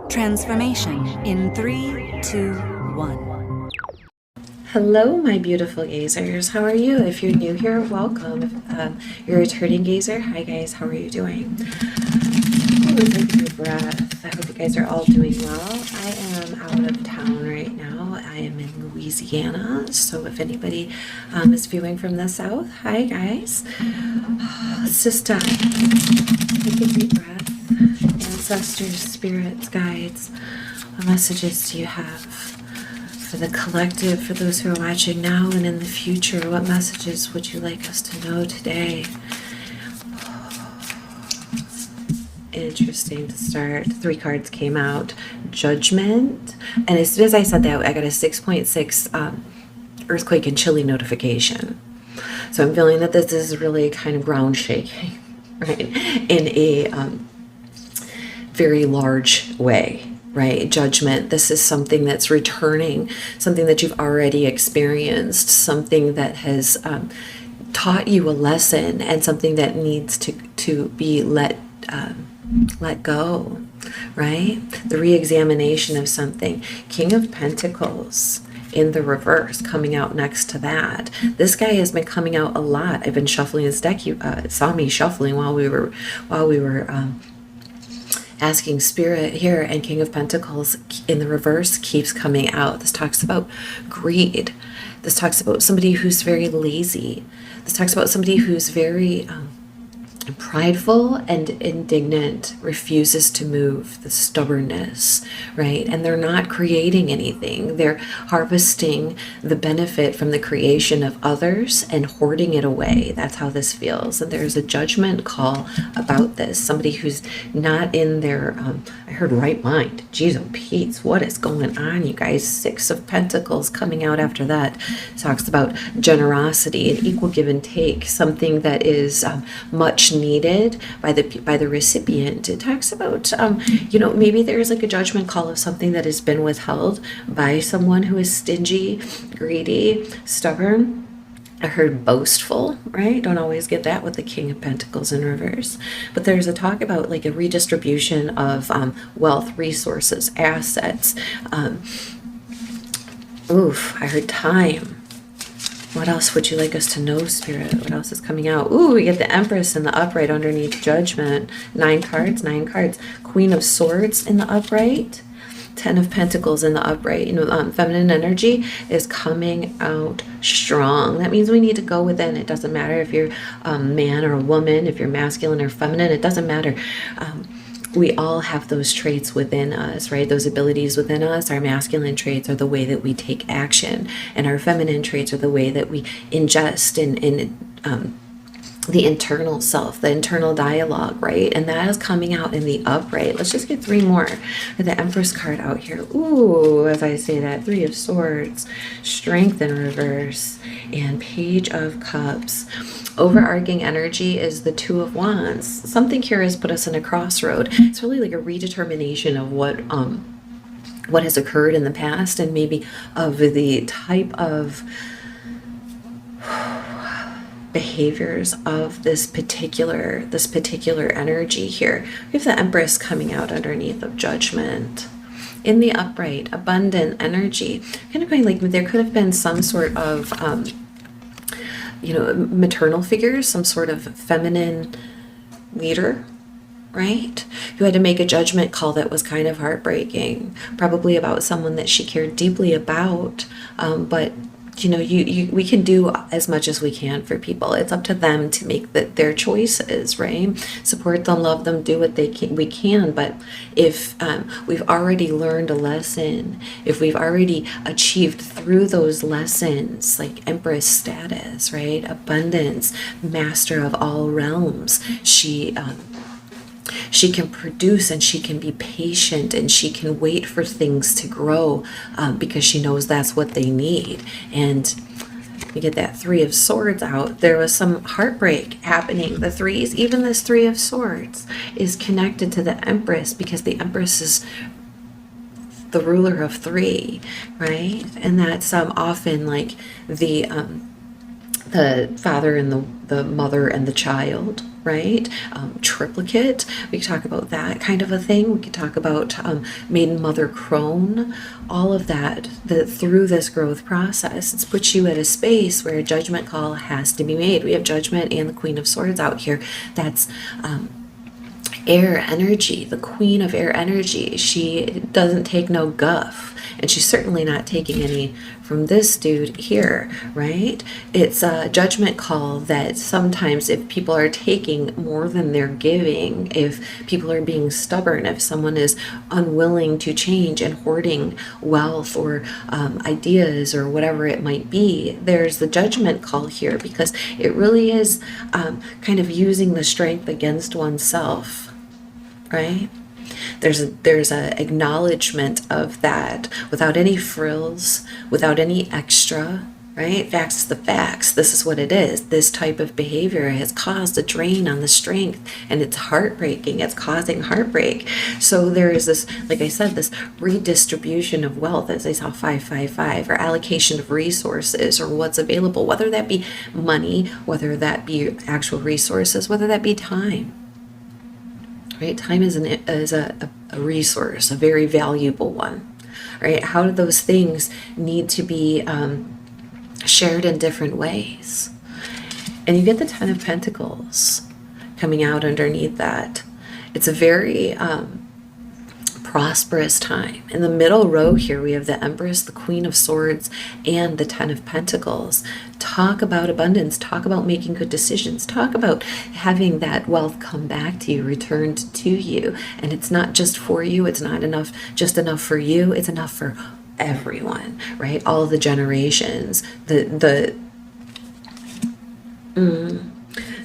Transformation in 3, 2, 1. Hello, my beautiful gazers. How are you? If you're new here, welcome. If you're a returning gazer, hi guys, how are you doing? Take a deep breath. I hope you guys are all doing well. I am out of town right now. I am in Louisiana, so if anybody is viewing from the south, hi guys. Let's just take a deep breath. Ancestors, spirits, guides, what messages do you have for the collective, for those who are watching now and in the future? What messages would you like us to know today? Interesting to start. 3 cards came out. Judgment. And as soon as I said that, I got a 6.6 earthquake and chilly notification. So I'm feeling that this is really kind of ground shaking, right? In a very large way, right? Judgment. This is something that's returning, something that you've already experienced, something that has taught you a lesson, and something that needs to be let go, right? The re-examination of something. King of Pentacles in the reverse coming out next to that. This guy has been coming out a lot. I've been shuffling his deck. You saw me shuffling while we were asking spirit here, and King of Pentacles in the reverse keeps coming out. This talks about greed. This talks about somebody who's very lazy. This talks about somebody who's very prideful and indignant, refuses to move, the stubbornness, right? And they're not creating anything. They're harvesting the benefit from the creation of others and hoarding it away. That's how this feels. And there's a judgment call about this. Somebody who's not in their, I heard right mind. Jeez, oh Pete, what is going on, you guys? 6 of Pentacles coming out after that. Talks about generosity and equal give and take, something that is much needed by the recipient. It talks about maybe there's like a judgment call of something that has been withheld by someone who is stingy, greedy, stubborn. I heard boastful, right? Don't always get that with the King of Pentacles in reverse. But there's a talk about like a redistribution of wealth, resources, assets. I heard time. What else would you like us to know, Spirit? What else is coming out? Ooh, we get the Empress in the upright underneath Judgment. 9 cards. Queen of Swords in the upright. 10 of Pentacles in the upright. Feminine energy is coming out strong. That means we need to go within. It doesn't matter if you're a man or a woman, if you're masculine or feminine. It doesn't matter. We all have those traits within us, right? Those abilities within us. Our masculine traits are the way that we take action, and our feminine traits are the way that we ingest in the internal self, the internal dialogue, right? And that is coming out in the upright. Let's just get 3 more. The Empress card out here. Ooh, as I say that, 3 of Swords, Strength in reverse, and Page of Cups. Overarching energy is the 2 of Wands. Something here has put us in a crossroad. It's really like a redetermination of what has occurred in the past, and maybe of the type of behaviors of this particular energy here. We have the Empress coming out underneath of Judgment. In the upright, abundant energy. Kind of going like there could have been some sort of maternal figures, some sort of feminine leader, right? Who had to make a judgment call that was kind of heartbreaking, probably about someone that she cared deeply about, but we can do as much as we can for people. It's up to them to make their choices, right? Support them, love them, do what we can. But if we've already learned a lesson, if we've already achieved through those lessons, like Empress status, right? Abundance, master of all realms, she can produce, and she can be patient, and she can wait for things to grow because she knows that's what they need. And we get that 3 of Swords out. There was some heartbreak happening. The 3s, even this 3 of Swords is connected to the Empress, because the Empress is the ruler of 3, right? And that's often like the father and the mother and the child, right? Triplicate, we could talk about that kind of a thing. We could talk about maiden mother crone, all of that, that through this growth process, it's put you at a space where a judgment call has to be made. We have Judgment and the Queen of Swords out here. That's air energy, the queen of air energy. She doesn't take no guff, and she's certainly not taking any from this dude here, right? It's a judgment call that sometimes if people are taking more than they're giving, if people are being stubborn, if someone is unwilling to change and hoarding wealth or ideas or whatever it might be, there's the judgment call here, because it really is kind of using the strength against oneself, right? There's a acknowledgement of that without any frills, without any extra, right? Facts is the facts. This is what it is. This type of behavior has caused a drain on the strength, and it's heartbreaking. It's causing heartbreak. So there is this, like I said, this redistribution of wealth, as I saw 555, or allocation of resources, or what's available, whether that be money, whether that be actual resources, whether that be time. Right? Time is a resource, a very valuable one, right? How do those things need to be shared in different ways? And you get the Ten of Pentacles coming out underneath that. It's a very prosperous time. In the middle row here, we have the Empress, the Queen of Swords, and the Ten of Pentacles. Talk about abundance. Talk about making good decisions. Talk about having that wealth come back to you, returned to you. And it's not just for you. It's not enough, just enough for you. It's enough for everyone, right? All the generations.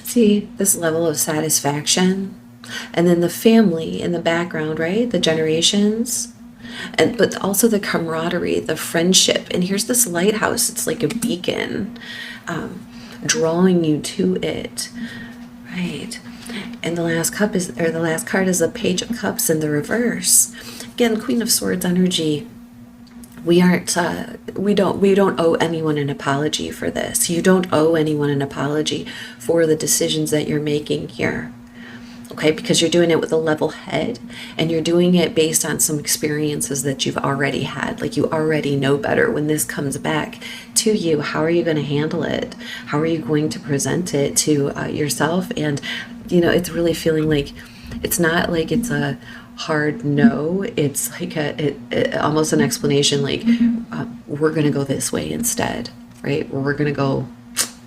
See this level of satisfaction. And then the family in the background, right? The generations, but also the camaraderie, the friendship. And here's this lighthouse. It's like a beacon, drawing you to it, right? And the last card is the Page of Cups in the reverse. Again, Queen of Swords energy. We don't owe anyone an apology for this. You don't owe anyone an apology for the decisions that you're making here. Okay, because you're doing it with a level head, and you're doing it based on some experiences that you've already had. Like, you already know better. When this comes back to you, how are you going to handle it? How are you going to present it to yourself? And, you know, it's really feeling like it's not like it's a hard no. It's like almost an explanation, like, we're going to go this way instead, right? Or we're going to go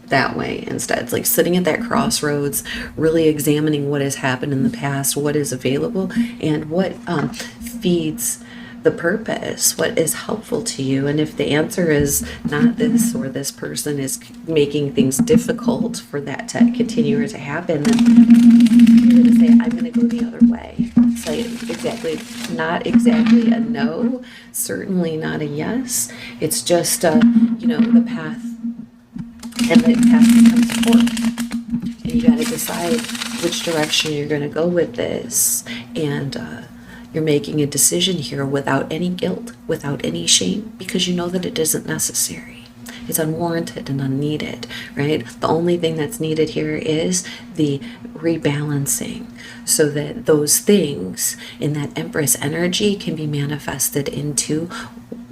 that way instead. It's like sitting at that crossroads, really examining what has happened in the past, what is available, and what feeds the purpose, what is helpful to you. And if the answer is not this, or this person is making things difficult for that to continue or to happen, then you're going to say, I'm going to go the other way. It's like not exactly a no, certainly not a yes. It's just the path. And the path becomes forked, and you got to decide which direction you're going to go with this. And you're making a decision here without any guilt, without any shame, because you know that it isn't necessary. It's unwarranted and unneeded, right? The only thing that's needed here is the rebalancing, so that those things in that Empress energy can be manifested into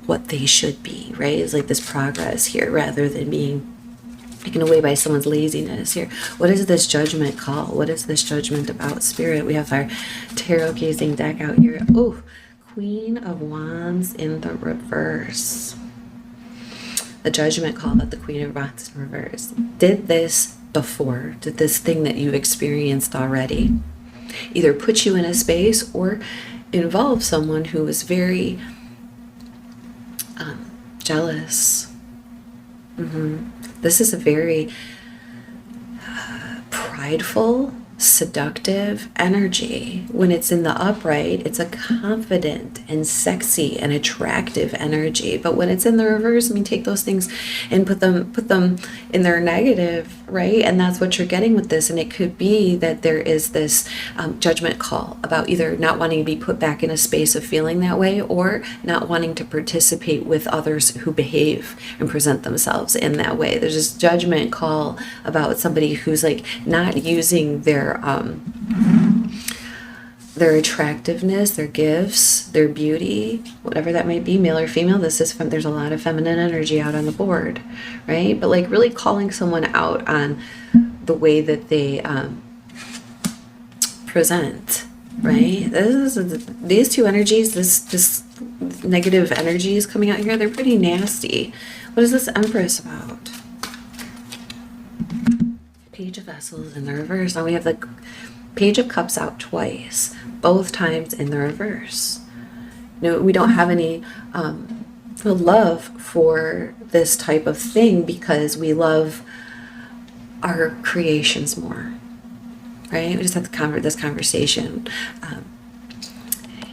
what they should be, right? It's like this progress here, rather than being taken away by someone's laziness here. What is this judgment call? What is this judgment about, Spirit? We have our tarot gazing deck out here. Oh, Queen of Wands in the reverse. The judgment call about the Queen of Wands in reverse. Did this before? Did this thing that you experienced already either put you in a space or involve someone who was very jealous? This is a very prideful seductive energy. When it's in the upright, it's a confident and sexy and attractive energy. But when it's in the reverse, I mean, take those things and put them in their negative, right? And that's what you're getting with this. And it could be that there is this judgment call about either not wanting to be put back in a space of feeling that way, or not wanting to participate with others who behave and present themselves in that way. There's this judgment call about somebody who's like not using their attractiveness, their gifts, their beauty, whatever that might be, male or female. There's a lot of feminine energy out on the board, right? But like really calling someone out on the way that they present, right? These two energies, this negative energies coming out here, they're pretty nasty. What is this Empress about? Page of Vessels in the reverse. Now we have the Page of Cups out twice, both times in the reverse. We don't have any love for this type of thing because we love our creations more, right? We just have this conversation.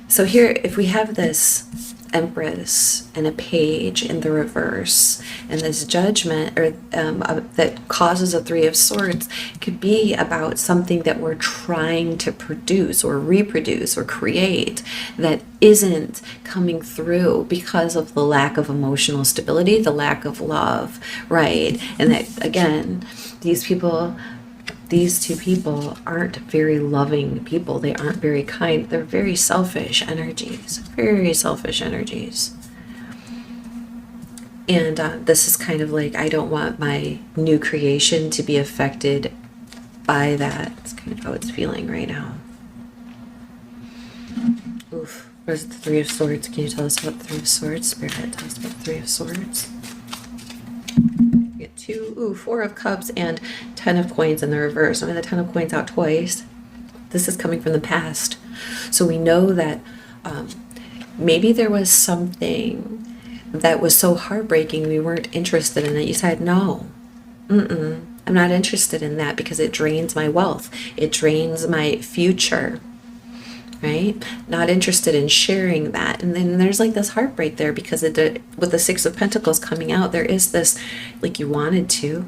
So here, if we have this Empress and a Page in the reverse, and this judgment that causes a Three of Swords, could be about something that we're trying to produce or reproduce or create that isn't coming through because of the lack of emotional stability, the lack of love, right? And that, again, these two people aren't very loving people. They aren't very kind. They're very selfish energies. Very selfish energies. And this is kind of like, I don't want my new creation to be affected by that. It's kind of how it's feeling right now. Oof. Where's the Three of Swords? Can you tell us about the Three of Swords? Spirit, tell us about the Three of Swords. Get Four of Cups and 10 of Coins in the reverse. I mean, the 10 of Coins out twice. This is coming from the past. So we know that maybe there was something that was so heartbreaking we weren't interested in it. You said, no, I'm not interested in that because it drains my wealth. It drains my future. Right? Not interested in sharing that. And then there's like this heartbreak there because with the Six of Pentacles coming out, there is this, like, you wanted to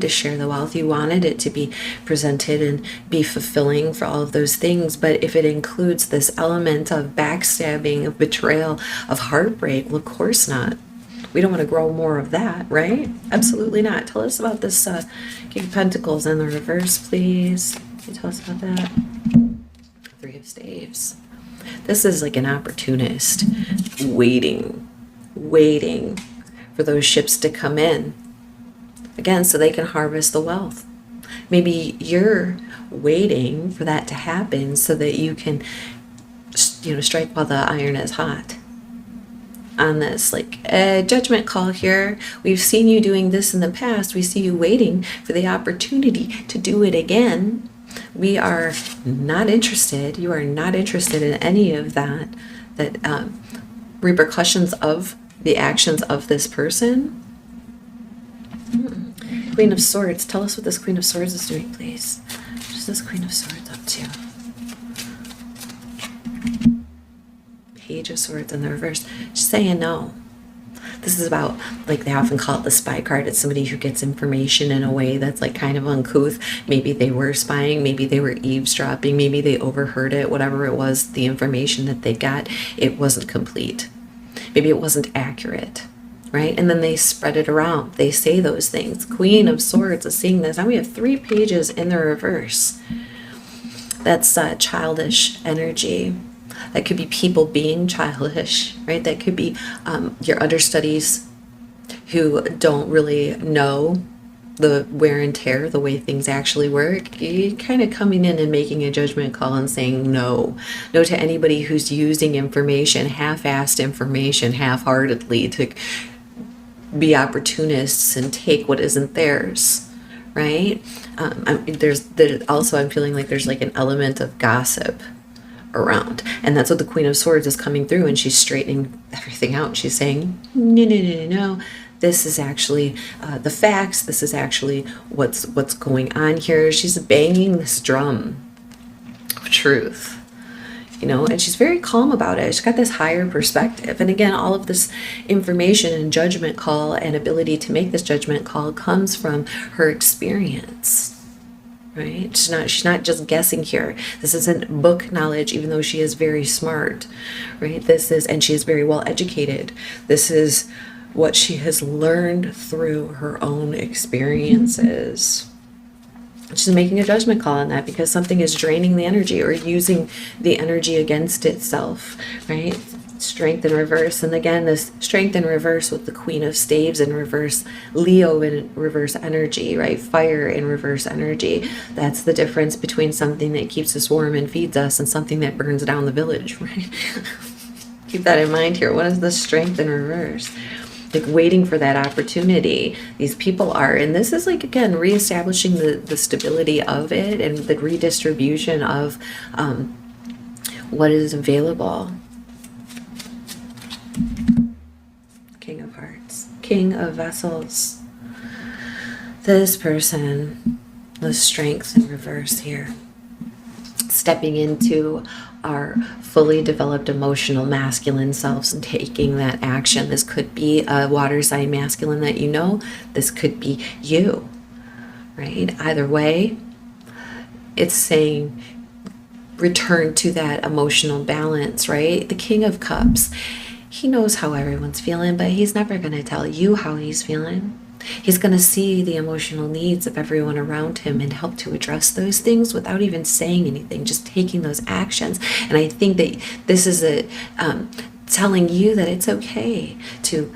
share the wealth. You wanted it to be presented and be fulfilling for all of those things. But if it includes this element of backstabbing, of betrayal, of heartbreak, well, of course not. We don't want to grow more of that, right? Absolutely not. Tell us about this King of Pentacles in the reverse, please. Can you tell us about that? Three of Staves. This is like an opportunist waiting for those ships to come in. Again, so they can harvest the wealth. Maybe you're waiting for that to happen so that you can, strike while the iron is hot. On this, like, judgment call here. We've seen you doing this in the past. We see you waiting for the opportunity to do it again. We are not interested. You are not interested in any of that repercussions of the actions of this person. Queen of Swords. Tell us what this Queen of Swords is doing, please. What is this Queen of Swords up to? Page of Swords in the reverse. Just saying no. This is about, like, they often call it the spy card. It's somebody who gets information in a way that's like kind of uncouth. Maybe they were spying, maybe they were eavesdropping, maybe they overheard it, whatever it was, the information that they got, it wasn't complete. Maybe it wasn't accurate, right? And then they spread it around. They say those things. Queen of Swords is seeing this. Now we have 3 pages in the reverse. That's childish energy. That could be people being childish, right? That could be your understudies who don't really know the wear and tear, the way things actually work. You're kind of coming in and making a judgment call and saying no. No to anybody who's using information, half-assed information, half-heartedly to be opportunists and take what isn't theirs, right? I'm feeling like there's like an element of gossip around, and that's what the Queen of Swords is coming through, and she's straightening everything out. She's saying no, This is actually the facts. This is actually what's going on here. She's banging this drum of truth. You know, and she's very calm about it. She's got this higher perspective. And again, all of this information and judgment call and ability to make this judgment call comes from her experience, right? She's not just guessing here. This isn't book knowledge, even though she is very smart, right? And she is very well educated. This is what she has learned through her own experiences. She's making a judgment call on that because something is draining the energy or using the energy against itself, right? Strength in reverse. And again, this strength in reverse with the Queen of Staves in reverse, Leo in reverse energy, right? Fire in reverse energy. That's the difference between something that keeps us warm and feeds us and something that burns down the village, right? Keep that in mind here. What is the strength in reverse? Like waiting for that opportunity. These people are, and this is like, again, reestablishing the stability of it and the redistribution of what is available. King of Hearts, King of Vessels. This person, the strength in reverse here. Stepping into our fully developed emotional masculine selves and taking that action. This could be a water sign masculine that you know. This could be you, right? Either way, it's saying return to that emotional balance, right? The King of Cups, he knows how everyone's feeling, but he's never going to tell you how he's feeling. He's going to see the emotional needs of everyone around him and help to address those things without even saying anything, just taking those actions. And I think that this is telling you that it's okay to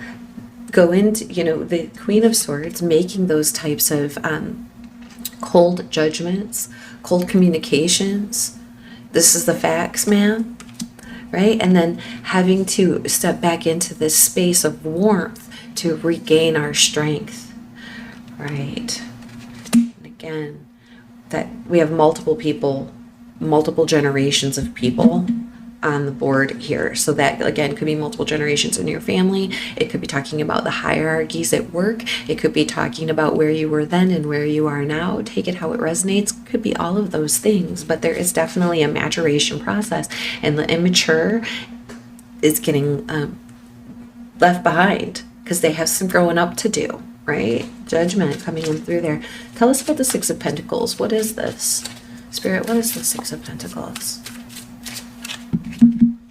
go into, you know, the Queen of Swords, making those types of cold judgments, cold communications. This is the facts, man, right? And then having to step back into this space of warmth to regain our strength, right? And again, that we have multiple people, multiple generations of people on the board here. So that, again, could be multiple generations in your family. It could be talking about the hierarchies at work. It could be talking about where you were then and where you are now. Take it how it resonates. Could be all of those things, but there is definitely a maturation process, and the immature is getting left behind, because they have some growing up to do, right? Judgment coming in through there. Tell us about the Six of Pentacles. What is this? Spirit, what is the Six of Pentacles?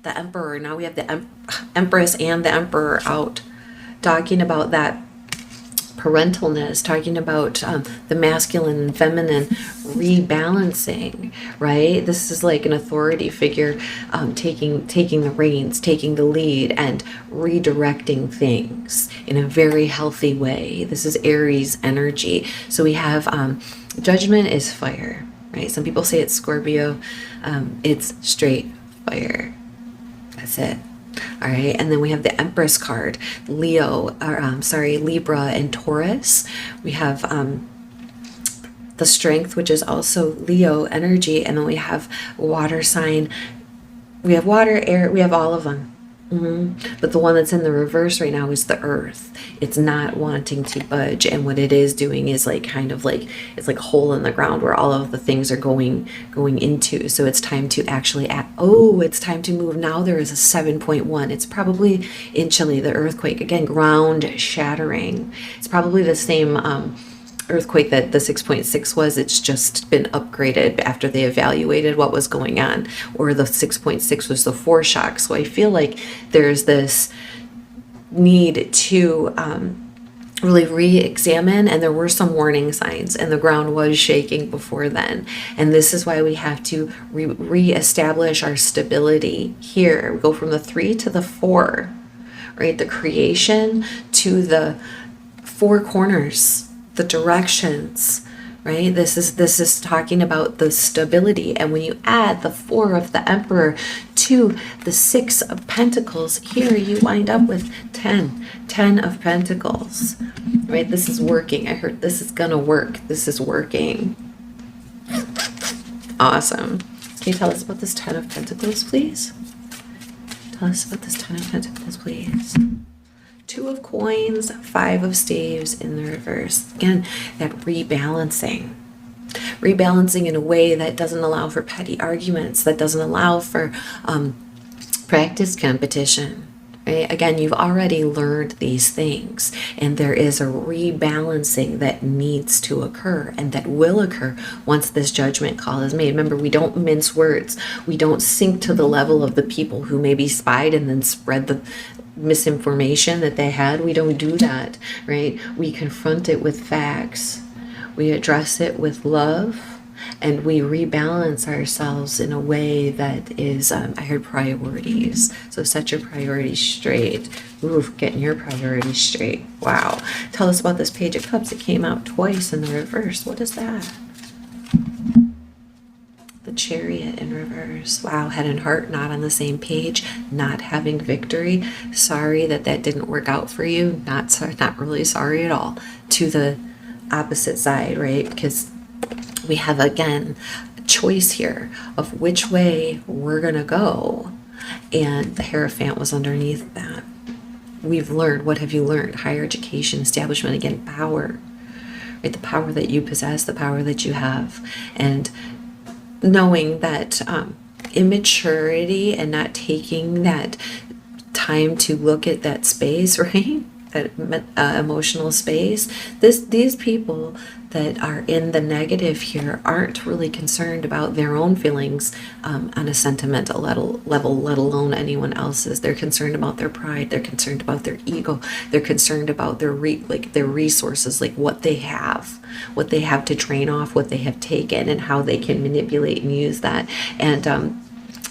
The Emperor. Now we have the Empress and the Emperor out. Talking about that parentalness, talking about the masculine and feminine rebalancing, right? This is like an authority figure taking the reins, taking the lead, and redirecting things in a very healthy way. This is Aries energy. So we have judgment is fire, right? Some people say it's Scorpio. It's straight fire. That's it. All right, and then we have the Empress card, Libra and Taurus. We have the Strength, which is also Leo energy, and then we have water sign. We have water, air, we have all of them. But the one that's in the reverse right now is the Earth. It's not wanting to budge, and what it is doing is like kind of like it's like a hole in the ground where all of the things are going into. So it's time to actually it's time to move. Now there is a 7.1. It's probably in Chile, the earthquake, again, ground shattering. It's probably the same earthquake that the 6.6 was. It's just been upgraded after they evaluated what was going on, or the 6.6 was the foreshock. So I feel like there's this need to really re-examine, and there were some warning signs, and the ground was shaking before then, and this is why we have to re-establish our stability here. We go from the 3 to the 4, right? The creation to the 4 corners, the directions, right? This is talking about the stability. And when you add the 4 of the Emperor to the 6 of Pentacles, here you wind up with 10 of Pentacles, right? This is working. I heard this is gonna work. This is working. Awesome. Can you tell us about this 10 of Pentacles, please? Tell us about this 10 of Pentacles, please. Two of Coins, Five of Staves in the reverse. Again, that rebalancing. Rebalancing in a way that doesn't allow for petty arguments, that doesn't allow for practice competition. Right? Again, you've already learned these things, and there is a rebalancing that needs to occur and that will occur once this judgment call is made. Remember, we don't mince words. We don't sink to the level of the people who maybe spied and then spread the misinformation that they had. We don't do that, right? We confront it with facts. We address it with love, and we rebalance ourselves in a way that is, I heard priorities. So set your priorities straight. Ooh, getting your priorities straight. Wow. Tell us about this Page of Cups. It came out twice in the reverse. What is that? The Chariot in reverse. Wow, head and heart not on the same page, not having victory. Sorry that didn't work out for you. Not really sorry at all. To the opposite side, right? Because we have, again, a choice here of which way we're going to go. And the Hierophant was underneath that. We've learned. What have you learned? Higher education, establishment, again, power. Right? The power that you possess, the power that you have. And knowing that immaturity and not taking that time to look at that space, right? That emotional space. These people that are in the negative here aren't really concerned about their own feelings on a sentimental level, let alone anyone else's. They're concerned about their pride. They're concerned about their ego. They're concerned about their resources, like what they have to drain off, what they have taken, and how they can manipulate and use that. And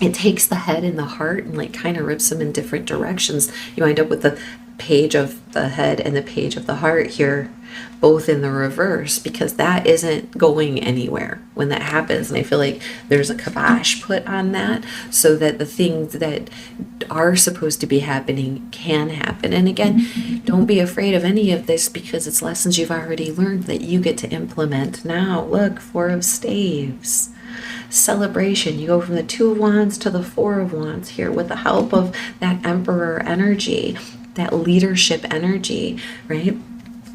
it takes the head and the heart and like kind of rips them in different directions. You wind up with the Page of the Head and the Page of the Heart here, both in the reverse, because that isn't going anywhere when that happens. And I feel like there's a kibosh put on that so that the things that are supposed to be happening can happen. And again, don't be afraid of any of this, because it's lessons you've already learned that you get to implement now. Look, Four of Staves. Celebration. You go from the Two of Wands to the Four of Wands here with the help of that Emperor energy, that leadership energy, right?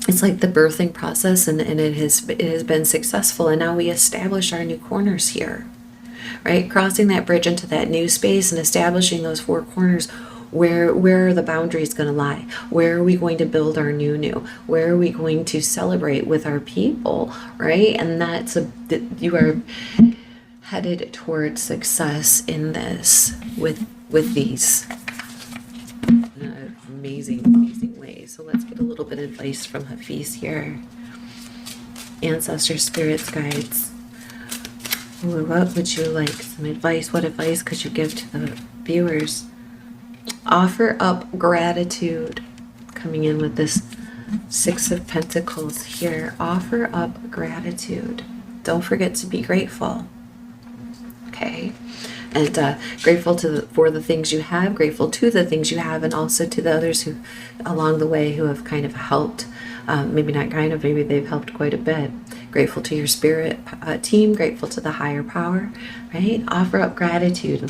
It's like the birthing process, and it has been successful, and now we establish our new corners here, right? Crossing that bridge into that new space and establishing those four corners. Where are the boundaries going to lie? Where are we going to build our new? Where are we going to celebrate with our people, right? And you are headed towards success in this with these amazing ways. So let's get a little bit of advice from Hafiz here. Ancestor, spirits, guides. Ooh, what would you like? Some advice. What advice could you give to the viewers? Offer up gratitude. Coming in with this Six of Pentacles here. Offer up gratitude. Don't forget to be grateful. Okay, and grateful for the things you have, grateful to the things you have, and also to the others who along the way who have kind of helped, maybe not kind of, maybe they've helped quite a bit. Grateful to your spirit team, grateful to the higher power, right? Offer up gratitude,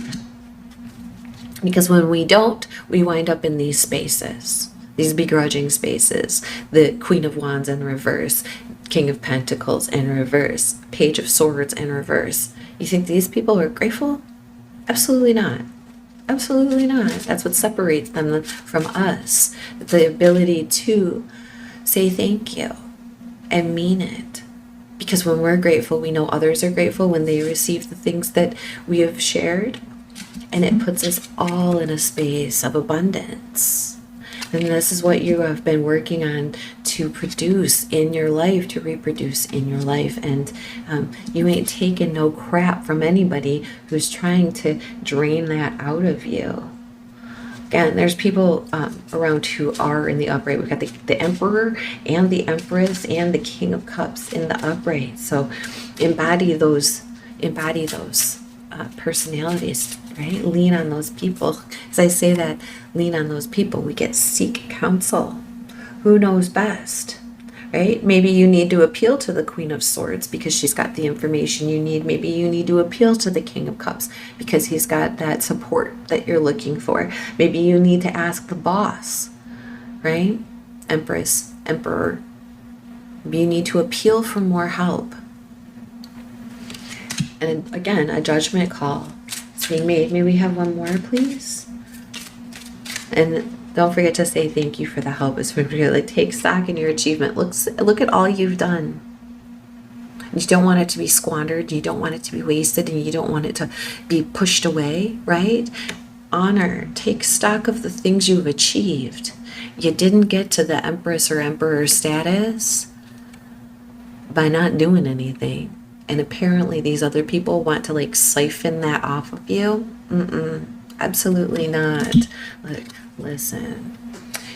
because when we don't, we wind up in these spaces, these begrudging spaces. The Queen of Wands in reverse, King of Pentacles in reverse, Page of Swords in reverse. You think these people are grateful? Absolutely not. Absolutely not. That's what separates them from us. The ability to say thank you and mean it. Because when we're grateful, we know others are grateful when they receive the things that we have shared. And it puts us all in a space of abundance. And this is what you have been working on to produce in your life, to reproduce in your life. And you ain't taking no crap from anybody who's trying to drain that out of you. Again, there's people around who are in the upright. We've got the Emperor and the Empress and the King of Cups in the upright. So embody those personalities, right? Lean on those people. As I say that, lean on those people. We get seek counsel. Who knows best, right? Maybe you need to appeal to the Queen of Swords because she's got the information you need. Maybe you need to appeal to the King of Cups because he's got that support that you're looking for. Maybe you need to ask the boss, right? Empress, Emperor. You need to appeal for more help. And again, a judgment call is being made. May we have one more, please? And don't forget to say thank you for the help. It's really take stock in your achievement. Look at all you've done. You don't want it to be squandered. You don't want it to be wasted, and you don't want it to be pushed away, right? Honor. Take stock of the things you've achieved. You didn't get to the Empress or Emperor status by not doing anything. And apparently these other people want to like siphon that off of you. Absolutely not. Listen,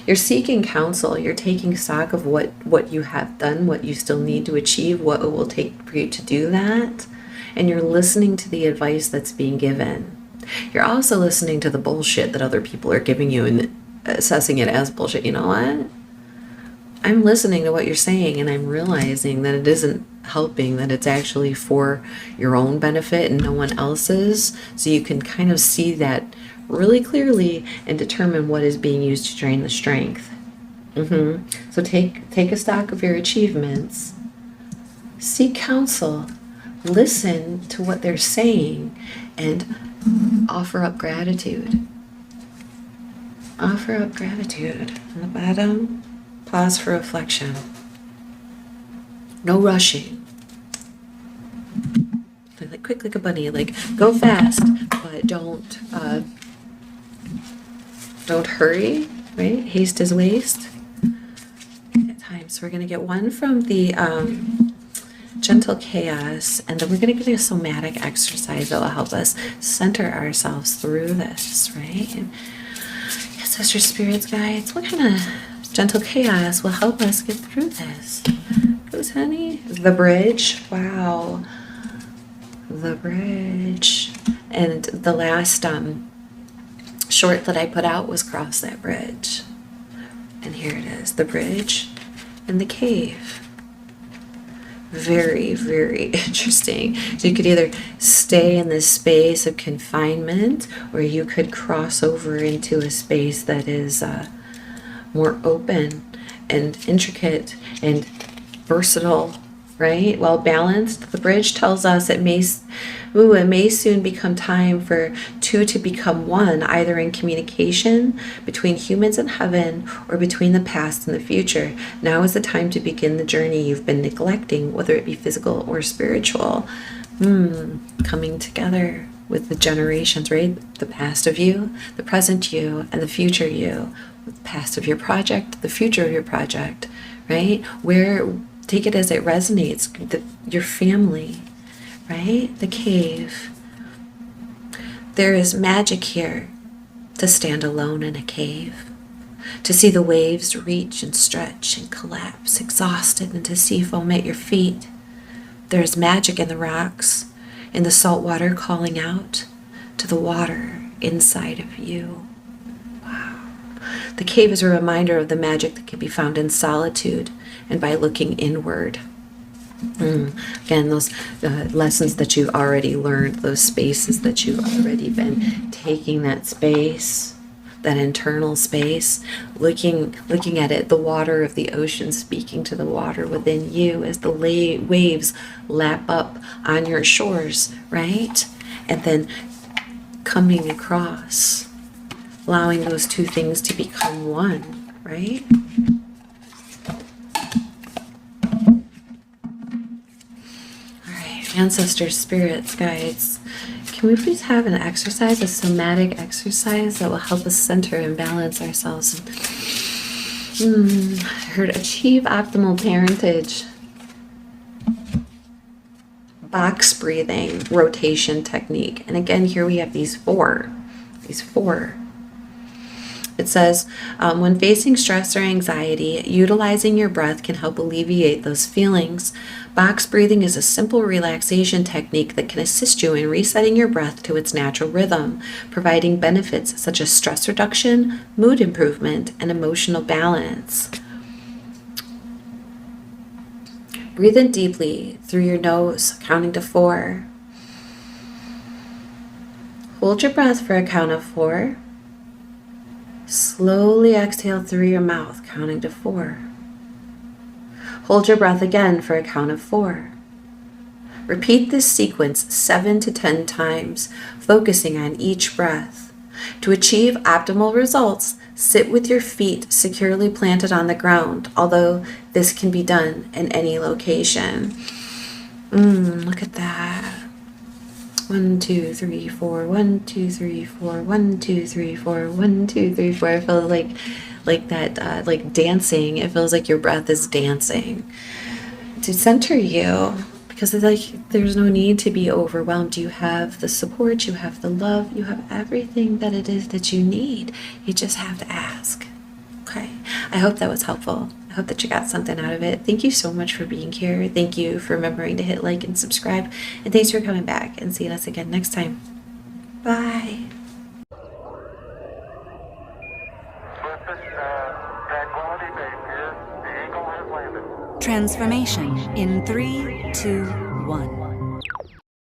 you're seeking counsel. You're taking stock of what you have done, what you still need to achieve, what it will take for you to do that. And you're listening to the advice that's being given. You're also listening to the bullshit that other people are giving you and assessing it as bullshit. You know what? I'm listening to what you're saying, and I'm realizing that it isn't helping, that it's actually for your own benefit and no one else's. So you can kind of see that really clearly and determine what is being used to drain the strength. So take a stock of your achievements. Seek counsel. Listen to what they're saying and offer up gratitude. Offer up gratitude. On the bottom, pause for reflection. No rushing. Like quick like a bunny, like go fast, but don't hurry, right? Haste is waste. At times, so we're gonna get one from the gentle chaos, and then we're gonna get a somatic exercise that will help us center ourselves through this, right? And yes, Sister Spirits, guides, what kind of gentle chaos will help us get through this? Goes, honey. The bridge. Wow. The bridge. And the last short that I put out was Cross That Bridge. And here it is. The bridge and the cave. Very, very interesting. So you could either stay in this space of confinement, or you could cross over into a space that is more open and intricate and versatile, right? Well balanced. The bridge tells us it may soon become time for two to become one, either in communication between humans and heaven or between the past and the future. Now is the time to begin the journey you've been neglecting, whether it be physical or spiritual. Coming together with the generations, right? The past of you, the present you, and the future you. The past of your project, the future of your project, right? Where take it as it resonates, your family, right? The cave. There is magic here to stand alone in a cave, to see the waves reach and stretch and collapse, exhausted, and to see foam at your feet. There is magic in the rocks, in the salt water calling out to the water inside of you. Wow. The cave is a reminder of the magic that can be found in solitude and by looking inward. Again, those lessons that you've already learned, those spaces that you've already been taking, that space, that internal space, looking at it, the water of the ocean speaking to the water within you as the waves lap up on your shores, right? And then coming across, allowing those two things to become one, right? Ancestors, spirits, guides, can we please have an exercise, a somatic exercise that will help us center and balance ourselves? I heard achieve optimal parentage. Box breathing, rotation technique. And again, here we have these four. It says, when facing stress or anxiety, utilizing your breath can help alleviate those feelings. Box breathing is a simple relaxation technique that can assist you in resetting your breath to its natural rhythm, providing benefits such as stress reduction, mood improvement, and emotional balance. Breathe in deeply through your nose, counting to 4. Hold your breath for a count of 4. Slowly exhale through your mouth, counting to 4. Hold your breath again for a count of 4. Repeat this sequence 7 to 10 times, focusing on each breath. To achieve optimal results, sit with your feet securely planted on the ground, although this can be done in any location. Look at that. 1, 2, 3, 4, 1, 2, 3, 4, 1, 2, 3, 4, 1, 2, 3, 4. I feel like that, like dancing. It feels like your breath is dancing to center you, because it's like there's no need to be overwhelmed. You have the support, you have the love, you have everything that it is that you need. You just have to ask. Okay, I hope that was helpful. I hope that you got something out of it. Thank you so much for being here. Thank you for remembering to hit like and subscribe. And thanks for coming back and seeing us again next time. Bye. Transformation in 3, 2, 1.